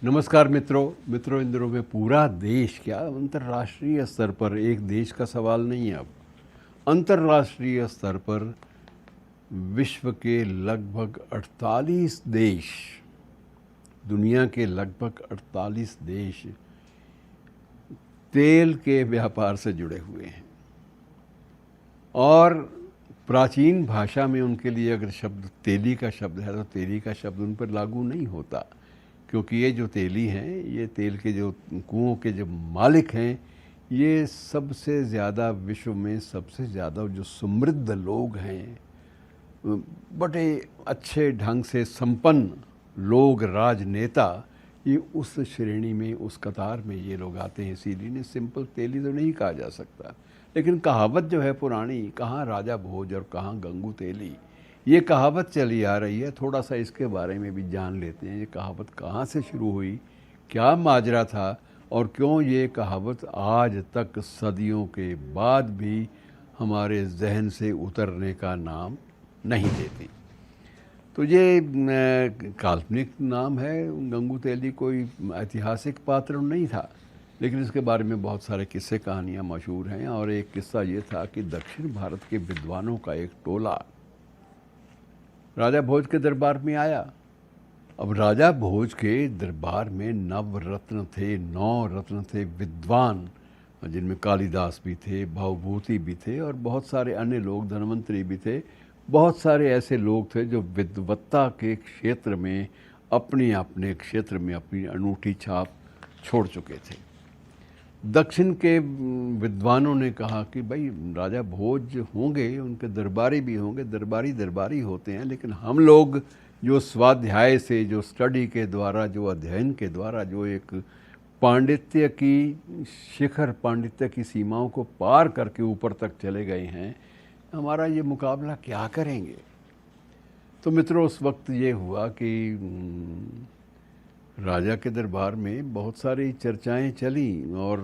नमस्कार मित्रों इन दिनों में पूरा देश क्या अंतर्राष्ट्रीय स्तर पर, एक देश का सवाल नहीं है, अब अंतर्राष्ट्रीय स्तर पर विश्व के लगभग 48 देश, दुनिया के लगभग 48 देश तेल के व्यापार से जुड़े हुए हैं। और प्राचीन भाषा में उनके लिए अगर शब्द तेली का शब्द है तो तेली का शब्द उन पर लागू नहीं होता, क्योंकि ये जो तेली हैं, ये तेल के जो कुओं के जो मालिक हैं, ये सबसे ज़्यादा विश्व में सबसे ज़्यादा जो समृद्ध लोग हैं, बड़े अच्छे ढंग से संपन्न लोग, राजनेता, ये उस श्रेणी में, उस कतार में ये लोग आते हैं। इसीलिए इन्हें सिंपल तेली तो नहीं कहा जा सकता। लेकिन कहावत जो है पुरानी, कहाँ राजा भोज और कहाँ गंगू तेली, ये कहावत चली आ रही है। थोड़ा सा इसके बारे में भी जान लेते हैं। ये कहावत कहाँ से शुरू हुई, क्या माजरा था और क्यों ये कहावत आज तक सदियों के बाद भी हमारे जहन से उतरने का नाम नहीं देती। तो ये काल्पनिक नाम है। गंगू तेली कोई ऐतिहासिक पात्र नहीं था, लेकिन इसके बारे में बहुत सारे किस्से कहानियाँ मशहूर हैं। और एक किस्सा ये था कि दक्षिण भारत के विद्वानों का एक टोला राजा भोज के दरबार में आया। अब राजा भोज के दरबार में नवरत्न थे, 9 रत्न थे विद्वान, जिनमें कालिदास भी थे, भवभूति भी थे और बहुत सारे अन्य लोग, धनवंतरी भी थे। बहुत सारे ऐसे लोग थे जो विद्वत्ता के क्षेत्र में अपने क्षेत्र में अपनी अनूठी छाप छोड़ चुके थे। दक्षिण के विद्वानों ने कहा कि भाई राजा भोज होंगे, उनके दरबारी भी होंगे, दरबारी होते हैं, लेकिन हम लोग जो स्वाध्याय से, जो स्टडी के द्वारा, जो अध्ययन के द्वारा, जो एक पांडित्य की शिखर, पांडित्य की सीमाओं को पार करके ऊपर तक चले गए हैं, हमारा ये मुकाबला क्या करेंगे। तो मित्रों, उस वक्त ये हुआ कि राजा के दरबार में बहुत सारी चर्चाएं चली और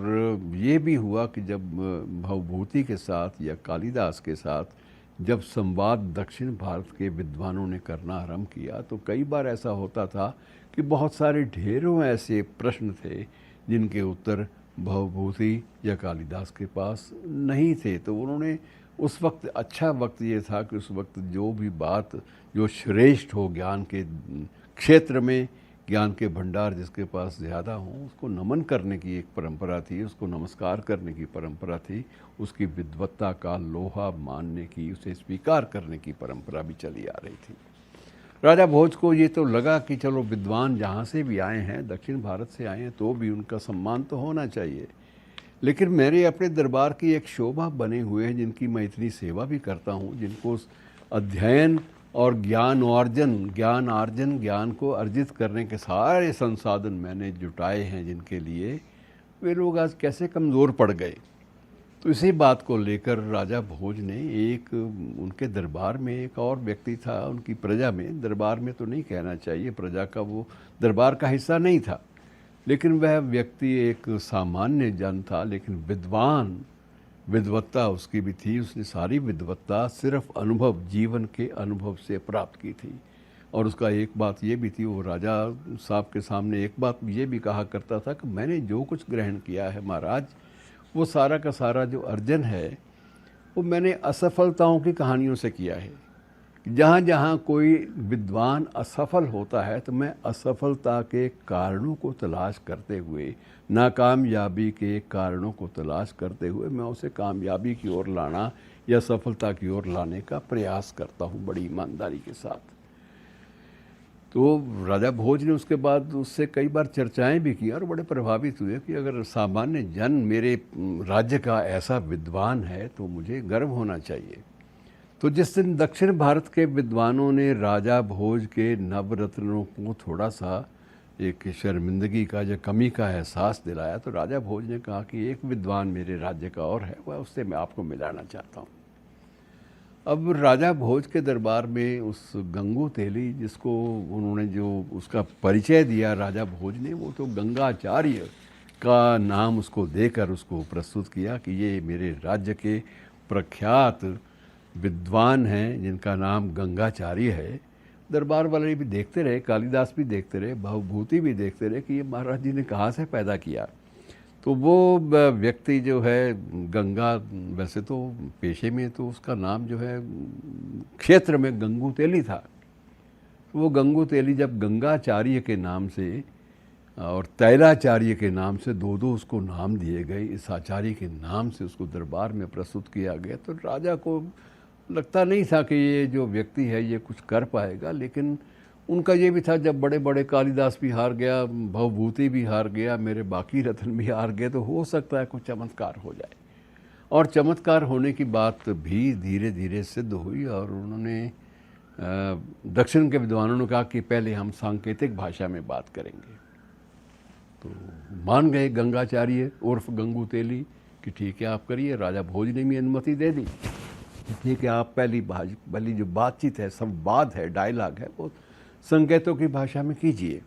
ये भी हुआ कि जब भवभूति के साथ या कालिदास के साथ जब संवाद दक्षिण भारत के विद्वानों ने करना आरंभ किया, तो कई बार ऐसा होता था कि बहुत सारे ढेरों ऐसे प्रश्न थे जिनके उत्तर भवभूति या कालिदास के पास नहीं थे। तो उन्होंने उस वक्त, अच्छा वक्त ये था कि उस वक्त जो भी बात जो श्रेष्ठ हो ज्ञान के क्षेत्र में, ज्ञान के भंडार जिसके पास ज़्यादा हों, उसको नमन करने की एक परंपरा थी, उसको नमस्कार करने की परंपरा थी, उसकी विद्वत्ता का लोहा मानने की, उसे स्वीकार करने की परंपरा भी चली आ रही थी। राजा भोज को ये तो लगा कि चलो विद्वान जहाँ से भी आए हैं, दक्षिण भारत से आए हैं, तो भी उनका सम्मान तो होना चाहिए। लेकिन मेरे अपने दरबार की एक शोभा बने हुए हैं जिनकी मैं इतनी सेवा भी करता हूँ, जिनको अध्ययन और ज्ञान आर्जन, ज्ञान को अर्जित करने के सारे संसाधन मैंने जुटाए हैं, जिनके लिए वे लोग आज कैसे कमज़ोर पड़ गए। तो इसी बात को लेकर राजा भोज ने एक, उनके दरबार में एक और व्यक्ति था, उनकी प्रजा में, दरबार में तो नहीं कहना चाहिए, प्रजा का वो दरबार का हिस्सा नहीं था, लेकिन वह व्यक्ति एक सामान्य जन था, लेकिन विद्वान, विद्वत्ता उसकी भी थी। उसने सारी विद्वत्ता सिर्फ अनुभव, जीवन के अनुभव से प्राप्त की थी। और उसका एक बात ये भी थी, वो राजा साहब के सामने एक बात ये भी कहा करता था कि मैंने जो कुछ ग्रहण किया है महाराज, वो सारा का सारा जो अर्जन है वो मैंने असफलताओं की कहानियों से किया है। जहाँ जहाँ कोई विद्वान असफल होता है तो मैं असफलता के कारणों को तलाश करते हुए, नाकामयाबी के कारणों को तलाश करते हुए मैं उसे कामयाबी की ओर लाना या सफलता की ओर लाने का प्रयास करता हूँ बड़ी ईमानदारी के साथ। तो राजा भोज ने उसके बाद उससे कई बार चर्चाएं भी की और बड़े प्रभावित हुए कि अगर सामान्य जन मेरे राज्य का ऐसा विद्वान है तो मुझे गर्व होना चाहिए। तो जिस दिन दक्षिण भारत के विद्वानों ने राजा भोज के नवरत्नों को थोड़ा सा एक शर्मिंदगी का या कमी का एहसास दिलाया, तो राजा भोज ने कहा कि एक विद्वान मेरे राज्य का और है, वह उससे मैं आपको मिलाना चाहता हूँ। अब राजा भोज के दरबार में उस गंगू तेली, जिसको उन्होंने जो उसका परिचय दिया राजा भोज ने, वो तो गंगाचार्य का नाम उसको देकर उसको प्रस्तुत किया कि ये मेरे राज्य के प्रख्यात विद्वान हैं जिनका नाम गंगाचार्य है। दरबार वाले भी देखते रहे, कालिदास भी देखते रहे, भावभूति भी देखते रहे कि ये महाराज जी ने कहाँ से पैदा किया। तो वो व्यक्ति जो है गंगा, वैसे तो पेशे में तो उसका नाम जो है क्षेत्र में गंगू तेली था। वो गंगू तेली जब गंगाचार्य के नाम से और तैलाचार्य के नाम से दो दो उसको नाम दिए गए, इस आचार्य के नाम से उसको दरबार में प्रस्तुत किया गया, तो राजा को लगता नहीं था कि ये जो व्यक्ति है ये कुछ कर पाएगा। लेकिन उनका ये भी था, जब बड़े बड़े कालिदास भी हार गया, भवभूति भी हार गया, मेरे बाकी रत्न भी हार गए, तो हो सकता है कुछ चमत्कार हो जाए। और चमत्कार होने की बात भी धीरे धीरे सिद्ध हुई और उन्होंने दक्षिण के विद्वानों ने कहा कि पहले हम सांकेतिक भाषा में बात करेंगे। तो मान गए गंगाचार्य उर्फ गंगू तेली कि ठीक है आप करिए। राजा भोज ने भी अनुमति दे दी, ठीक है आप पहली जो बातचीत है, संवाद है, डायलॉग है, वो संकेतों की भाषा में कीजिए।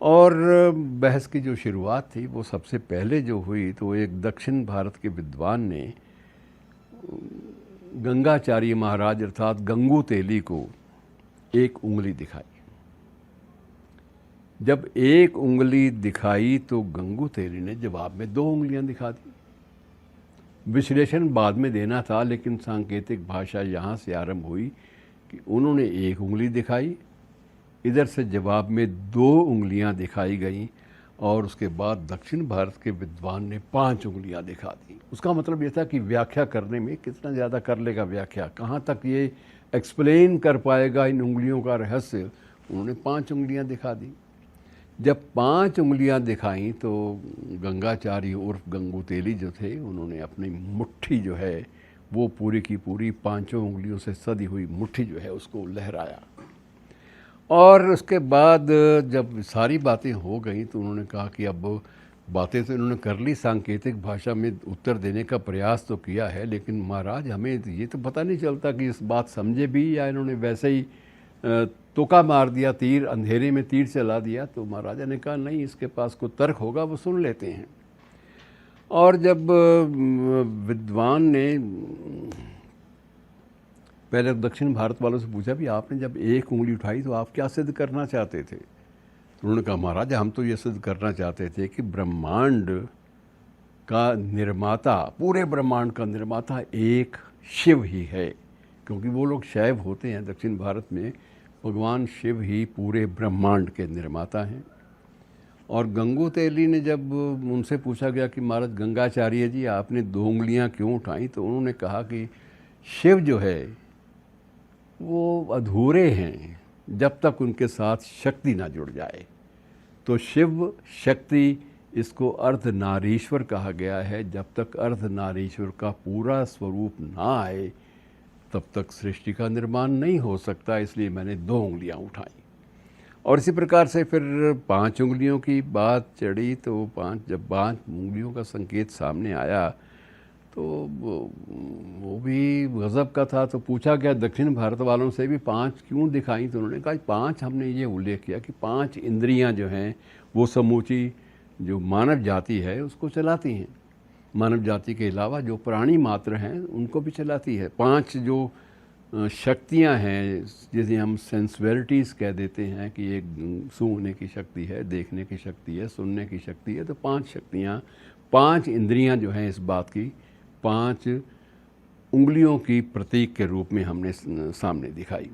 और बहस की जो शुरुआत थी वो सबसे पहले जो हुई तो एक दक्षिण भारत के विद्वान ने गंगाचार्य महाराज अर्थात गंगू तेली को एक उंगली दिखाई। जब एक उंगली दिखाई तो गंगू तेली ने जवाब में दो उंगलियां दिखा दी। विश्लेषण बाद में देना था, लेकिन सांकेतिक भाषा यहाँ से आरंभ हुई कि उन्होंने एक उंगली दिखाई, इधर से जवाब में दो उंगलियां दिखाई गईं और उसके बाद दक्षिण भारत के विद्वान ने 5 उंगलियां दिखा दी। उसका मतलब ये था कि व्याख्या करने में कितना ज़्यादा कर लेगा व्याख्या, कहाँ तक ये एक्सप्लेन कर पाएगा इन उंगलियों का रहस्य। उन्होंने 5 उंगलियां दिखा दी। जब 5 उंगलियां दिखाई तो गंगाचार्य उर्फ गंगू तेली जो थे, उन्होंने अपनी मुट्ठी जो है वो पूरी की पूरी 5 उंगलियों से सदी हुई मुट्ठी जो है उसको लहराया। और उसके बाद जब सारी बातें हो गई तो उन्होंने कहा कि अब बातें तो इन्होंने कर ली, सांकेतिक भाषा में उत्तर देने का प्रयास तो किया है, लेकिन महाराज हमें ये तो पता नहीं चलता कि इस बात समझे भी या इन्होंने वैसे ही तुक्का मार दिया, तीर अंधेरे में तीर चला दिया। तो महाराजा ने कहा नहीं, इसके पास कोई तर्क होगा, वो सुन लेते हैं। और जब विद्वान ने पहले दक्षिण भारत वालों से पूछा भी आपने जब एक उंगली उठाई तो आप क्या सिद्ध करना चाहते थे, तो उन्होंने कहा महाराजा हम तो ये सिद्ध करना चाहते थे कि ब्रह्मांड का निर्माता, पूरे ब्रह्मांड का निर्माता एक शिव ही है, क्योंकि वो लोग शैव होते हैं दक्षिण भारत में। भगवान शिव ही पूरे ब्रह्मांड के निर्माता हैं। और गंगू तेली ने जब उनसे पूछा गया कि महाराज गंगाचार्य जी आपने 2 उंगलियां क्यों उठाई, तो उन्होंने कहा कि शिव जो है वो अधूरे हैं जब तक उनके साथ शक्ति ना जुड़ जाए। तो शिव शक्ति, इसको अर्धनारीश्वर कहा गया है। जब तक अर्धनारीश्वर का पूरा स्वरूप ना आए तब तक सृष्टि का निर्माण नहीं हो सकता, इसलिए मैंने 2 उंगलियां उठाई। और इसी प्रकार से फिर 5 उंगलियों की बात चढ़ी। तो जब 5 उंगलियों का संकेत सामने आया तो वो भी गज़ब का था। तो पूछा गया दक्षिण भारत वालों से भी 5 क्यों दिखाई, तो उन्होंने कहा 5 हमने ये उल्लेख किया कि 5 इंद्रियां जो हैं वो समूची जो मानव जाति है उसको चलाती हैं। मानव जाति के अलावा जो प्राणी मात्र हैं उनको भी चलाती है। 5 जो शक्तियां हैं जिसे हम सेंसुअलिटीज़ कह देते हैं कि एक सूंघने की शक्ति है, देखने की शक्ति है, सुनने की शक्ति है, तो 5 शक्तियां, 5 इंद्रियां जो हैं इस बात की 5 उंगलियों की प्रतीक के रूप में हमने सामने दिखाई।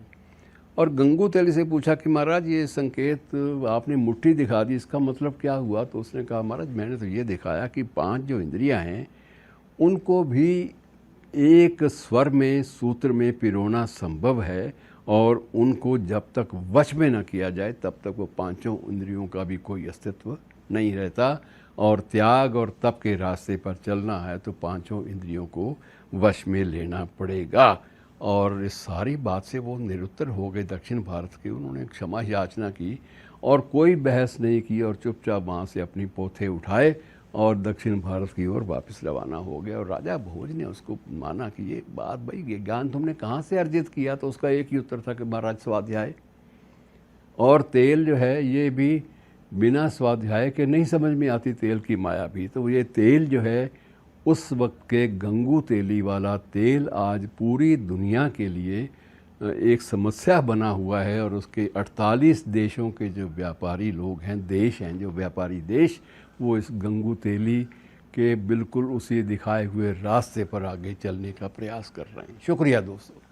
और गंगू तेली से पूछा कि महाराज ये संकेत आपने मुट्ठी दिखा दी, इसका मतलब क्या हुआ, तो उसने कहा महाराज मैंने तो ये दिखाया कि 5 जो इंद्रियां हैं उनको भी एक स्वर में, सूत्र में पिरोना संभव है, और उनको जब तक वश में न किया जाए तब तक वो 5 इंद्रियों का भी कोई अस्तित्व नहीं रहता। और त्याग और तप के रास्ते पर चलना है तो 5 इंद्रियों को वश में लेना पड़ेगा। और इस सारी बात से वो निरुत्तर हो गए दक्षिण भारत के। उन्होंने क्षमा याचना की और कोई बहस नहीं की और चुपचाप वहाँ से अपनी पोथे उठाए और दक्षिण भारत की ओर वापस रवाना हो गए। और राजा भोज ने उसको माना कि ये बात भाई ये ज्ञान तुमने कहाँ से अर्जित किया, तो उसका एक ही उत्तर था कि महाराज स्वाध्याय। और तेल जो है ये भी बिना स्वाध्याय के नहीं समझ में आती, तेल की माया भी। तो ये तेल जो है उस वक्त के गंगू तेली वाला तेल आज पूरी दुनिया के लिए एक समस्या बना हुआ है और उसके 48 देशों के जो व्यापारी लोग हैं, देश हैं जो व्यापारी देश, वो इस गंगू तेली के बिल्कुल उसी दिखाए हुए रास्ते पर आगे चलने का प्रयास कर रहे हैं। शुक्रिया दोस्तों।